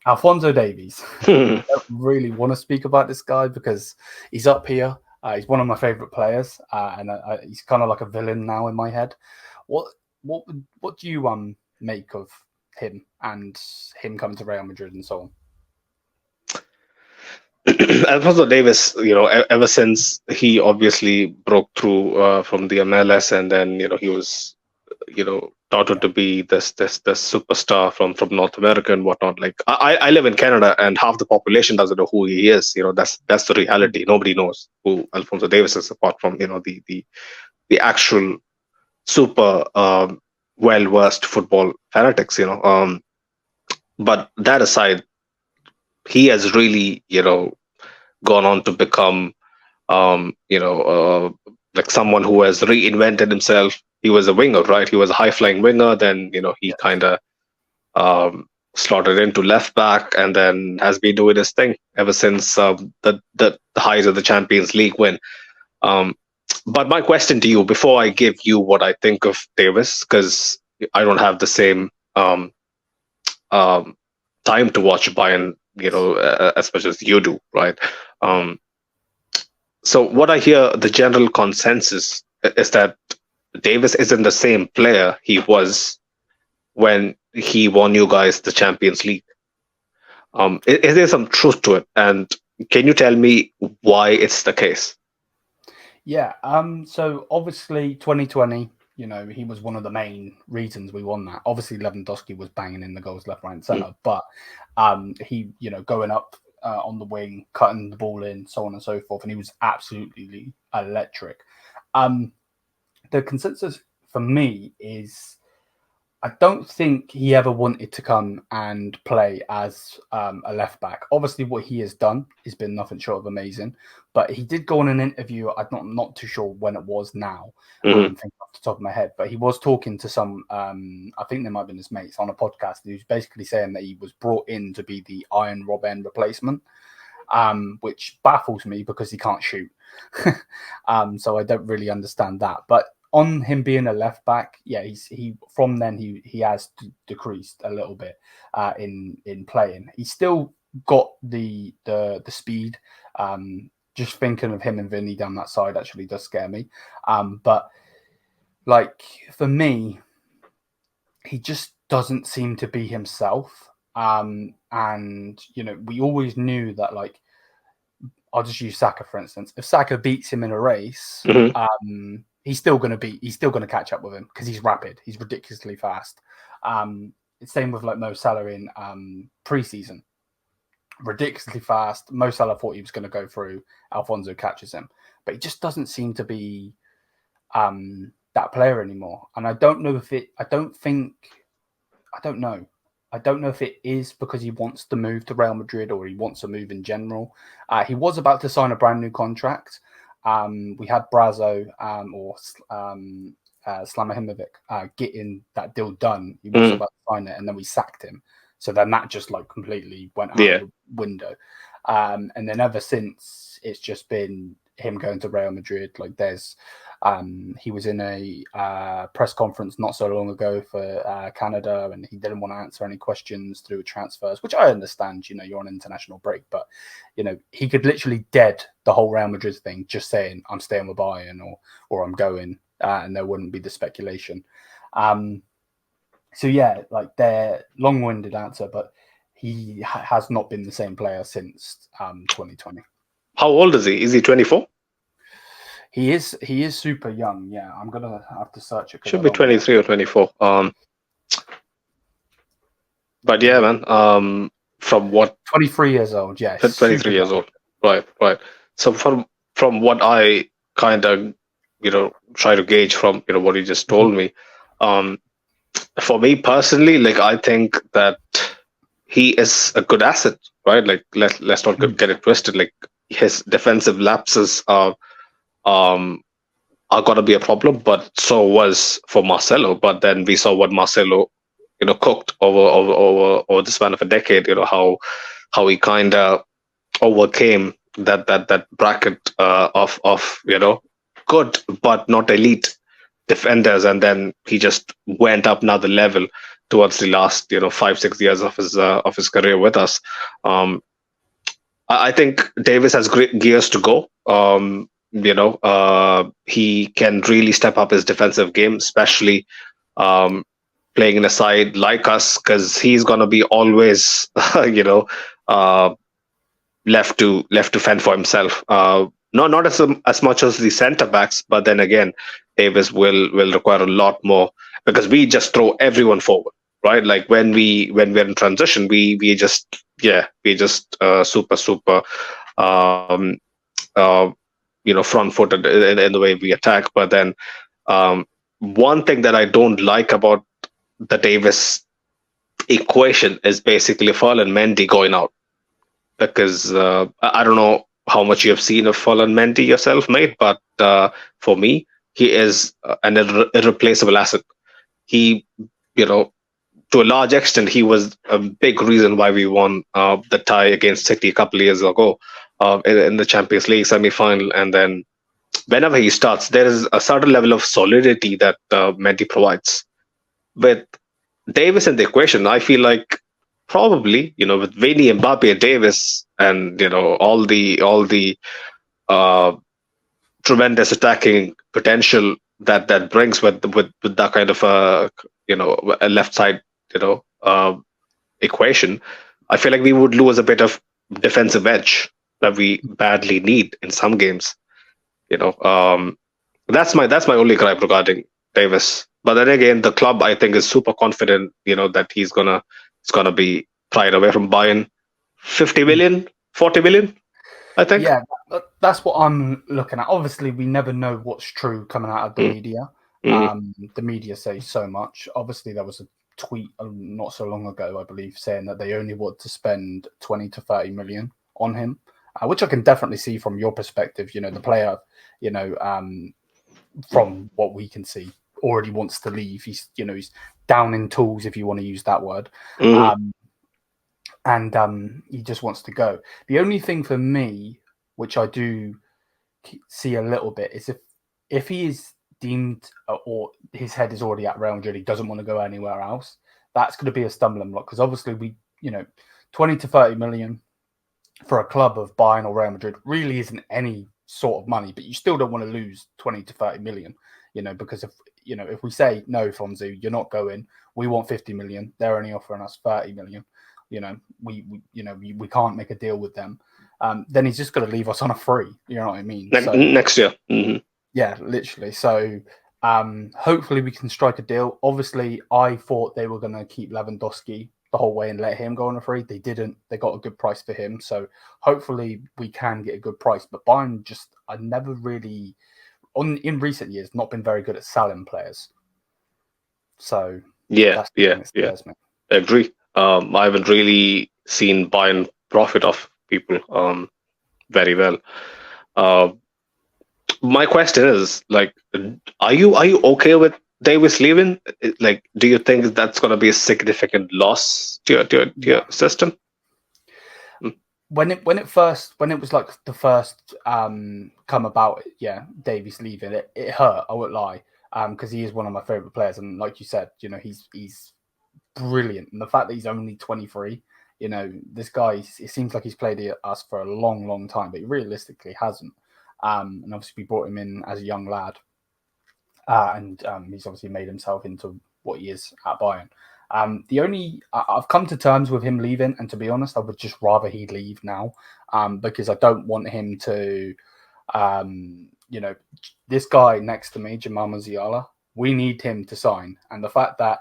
Alphonso Davies. I don't really want to speak about this guy because he's up here. He's one of my favorite players, and he's kind of like a villain now in my head. What do you make of him and him coming to Real Madrid and so on? Alphonso Davies, ever since he obviously broke through from the MLS, and then he was, touted to be this superstar from North America and whatnot. Like I live in Canada, and half the population doesn't know who he is. That's the reality. Nobody knows who Alphonso Davies is, apart from the actual super well versed football fanatics. But that aside, he has really, gone on to become, like someone who has reinvented himself. He was a winger, right? He was a high-flying winger. Then, he kind of slotted into left back, and then has been doing his thing ever since the highs of the Champions League win. But my question to you, before I give you what I think of Davies, because I don't have the same time to watch Bayern, as much as you do, right? So what I hear, the general consensus is that Davies isn't the same player he was when he won you guys the Champions League. Is there some truth to it? And can you tell me why it's the case? Yeah. So obviously 2020, he was one of the main reasons we won that. Obviously Lewandowski was banging in the goals left, right, and centre, but he, going up on the wing, cutting the ball in, so on and so forth, and he was absolutely electric. The consensus for me is I don't think he ever wanted to come and play as a left back. Obviously, what he has done has been nothing short of amazing. But he did go on an interview. I'm not too sure when it was now. I'm thinking off the top of my head. But he was talking to some, I think they might have been his mates on a podcast. He was basically saying that he was brought in to be the Iron Robben replacement, which baffles me because he can't shoot. So I don't really understand that. But on him being a left back, yeah, he from then he has decreased a little bit in playing. He's still got the speed. Just thinking of him and Vinny down that side actually does scare me. But like for me, he just doesn't seem to be himself. And we always knew that, like, I'll just use Saka for instance. If Saka beats him in a race, he's still going to catch up with him because he's rapid. He's ridiculously fast. Same with like Mo Salah in preseason. Ridiculously fast. Mo Salah thought he was going to go through. Alphonso catches him, but he just doesn't seem to be that player anymore. And I don't know if it is because he wants to move to Real Madrid or he wants to move in general. He was about to sign a brand new contract. We had Brazo or Slamahimovic getting that deal done. He was about to sign it, and then we sacked him. So then that just like completely went out the window. And then ever since, it's just been him going to Real Madrid. Like he was in a press conference not so long ago for Canada, and he didn't want to answer any questions through transfers, which I understand. You're on international break, but he could literally dead the whole Real Madrid thing, just saying I'm staying with Bayern or I'm going, and there wouldn't be the speculation. So yeah, like they're long-winded answer, but he has not been the same player since 2020. How old is he? Is he 24? He is super young. Yeah, I'm gonna have to search it. Should be 23 or 24. But yeah, man. From what 23 years old? Yeah, 23 years old. Right. So from what I kind of try to gauge from what you just told me, for me personally, like I think that he is a good asset, right? Like let's not get it twisted. Like his defensive lapses are gonna be a problem, but so was for Marcelo. But then we saw what Marcelo cooked over the span of a decade. How he kind of overcame that bracket of good but not elite defenders, and then he just went up another level towards the last 5-6 years of his career with us. I think Davies has great gears to go. He can really step up his defensive game, especially playing in a side like us, because he's gonna be always left to fend for himself. Not as much as the centre backs, but then again, Davies will require a lot more, because we just throw everyone forward, right? Like when we're in transition, we just super front-footed in the way we attack. But then one thing that I don't like about the Davies equation is basically Ferland Mendy going out, because I don't know how much you have seen of Ferland Mendy yourself, mate, but for me, he is an irreplaceable asset. He, to a large extent, he was a big reason why we won the tie against City a couple of years ago in the Champions League semi-final. And then whenever he starts, there is a certain level of solidity that Mendy provides. With Davies in the equation, I feel like probably, with Vinny, Mbappe, Davies, and all the tremendous attacking potential that brings with that kind of a left side equation, I feel like we would lose a bit of defensive edge that we badly need in some games. That's my only gripe regarding Davies. But then again, the club, I think, is super confident, that he's gonna be pried away from Bayern. 50 million, 40 million, I think. Yeah, that's what I'm looking at. Obviously, we never know what's true coming out of the media. The media say so much. Obviously, there was a tweet not so long ago, I believe, saying that they only want to spend 20 to 30 million on him, which I can definitely see from your perspective. The player, from what we can see, already wants to leave. He's down in tools, if you want to use that word. And he just wants to go. The only thing for me, which I do see a little bit, is if he is deemed or his head is already at Real Madrid, he doesn't want to go anywhere else, that's going to be a stumbling block, because obviously 20 to 30 million for a club of Bayern or Real Madrid really isn't any sort of money, but you still don't want to lose 20 to 30 million, because if we say, no, Fonzu, you're not going, we want 50 million, they're only offering us 30 million, we can't make a deal with them, then he's just got to leave us on a free, you know what I mean? Next year. Mm-hmm. Yeah, literally. So hopefully we can strike a deal. Obviously, I thought they were going to keep Lewandowski the whole way and let him go on a free. They didn't. They got a good price for him. So hopefully we can get a good price. But Bayern I never really, in recent years, not been very good at selling players. So yeah. I agree. I haven't really seen Bayern profit off people very well. My question is, are you okay with Davies leaving? Do you think that's going to be a significant loss to your system? When it was like the first come about, Davies leaving, it hurt. I won't lie, because he is one of my favorite players, and like you said, he's brilliant. And the fact that he's only 23, this guy, it seems like he's played us for a long, long time, but he realistically hasn't. And obviously we brought him in as a young lad, and he's obviously made himself into what he is at Bayern. I've come to terms with him leaving, and to be honest, I would just rather he leave now, because I don't want him to, this guy next to me, Jamal Musiala, we need him to sign. And the fact that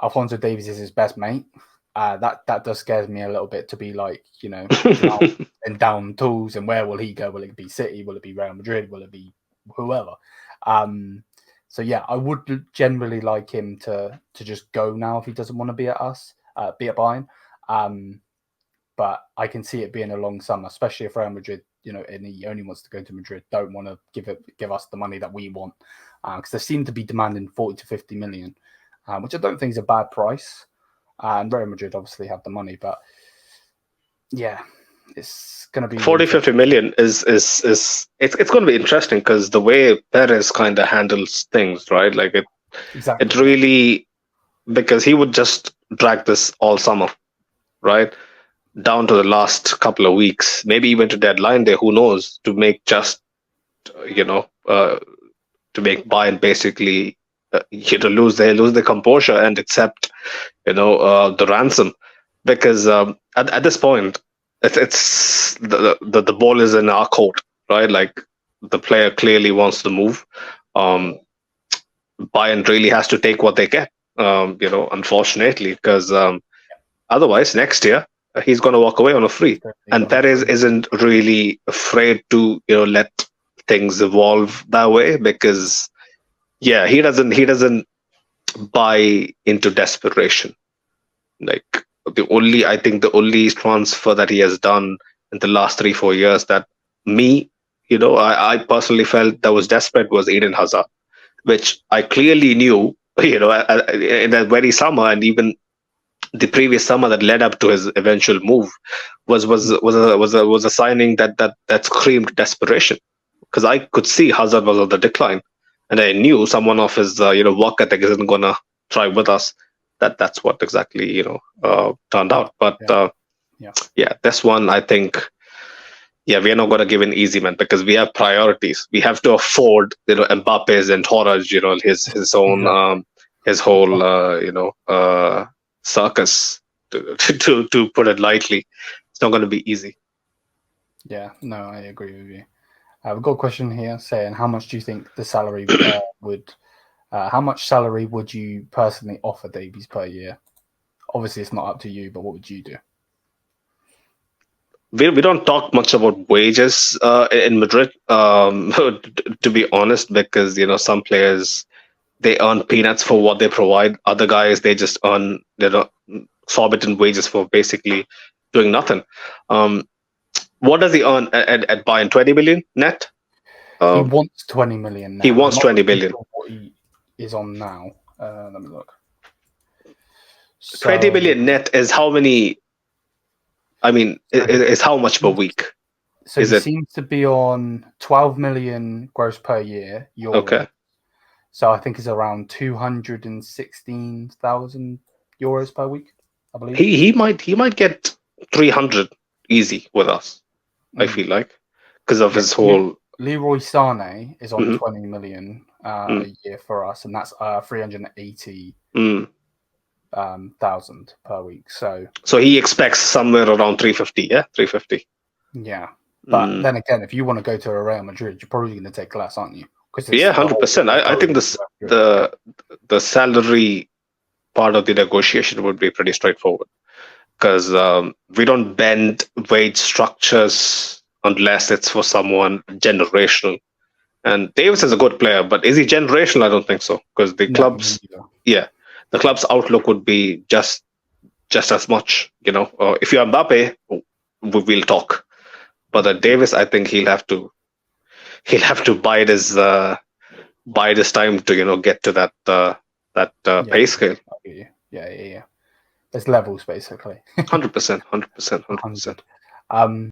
Alphonso Davies is his best mate, that does scare me a little bit, to be like, and down tools, and where will he go? Will it be City? Will it be Real Madrid? Will it be whoever? So yeah, I would generally like him to just go now if he doesn't want to be at Bayern. But I can see it being a long summer, especially if Real Madrid, and he only wants to go to Madrid, don't want to give us the money that we want, because they seem to be demanding 40 to 50 million, which I don't think is a bad price. And Real Madrid obviously have the money, but yeah, it's going to be 40-50 million is it's going to be interesting, because the way Perez kind of handles things, right? Exactly. It really because he would just drag this all summer, right? Down to the last couple of weeks, maybe even to deadline day, who knows, to make just, to make Bayern basically, lose their composure and accept, the ransom. Because at this point, it's the ball is in our court, right? Like, the player clearly wants to move. Bayern really has to take what they get, unfortunately, because otherwise next year he's going to walk away on a free. And Perez isn't really afraid to, let things evolve that way, because he doesn't buy into desperation. Like, I think the only transfer that he has done in the last 3-4 years that I personally felt that was desperate was Eden Hazard, which I clearly knew, in that very summer, and even the previous summer that led up to his eventual move was a signing that screamed desperation, because I could see Hazard was on the decline, and I knew someone of his work ethic isn't gonna try with us. That's what exactly turned out. But this one, I think, we're not going to give an easy man, because we have priorities. We have to afford, Mbappe's entourage, his own his whole circus, to put it lightly. It's not going to be easy. Yeah, no, I agree with you. We've got a question here saying, how much do you think the salary how much salary would you personally offer Davies per year? Obviously, it's not up to you, but what would you do? We don't talk much about wages in Madrid, to be honest, because some players, they earn peanuts for what they provide. Other guys, they just earn exorbitant wages for basically doing nothing. What does he earn at Bayern? 20 million net? He wants 20 million now. He wants 20 million. What he is on now. Let me look. 20 million net is how many? I mean, is how much per week? So he seems to be on 12 million gross per year. Okay. So I think it's around 216,000 euros per week, I believe. He might get 300 easy with us. I feel like, because of his whole. Leroy Sané is on 20 million a year for us, and that's 380,000 per week. So he expects somewhere around 350. Yeah, 350. Yeah, but then again, if you want to go to a Real Madrid, you're probably going to take less, aren't you? 100%. I think the salary part of the negotiation would be pretty straightforward, because we don't bend wage structures unless it's for someone generational. And Davies is a good player, but is he generational? I don't think so, because the club's outlook would be just as much. If you're Mbappe, we'll talk. But Davies, I think he'll have to bide his time to get to that pay scale. Yeah. There's levels basically. 100%.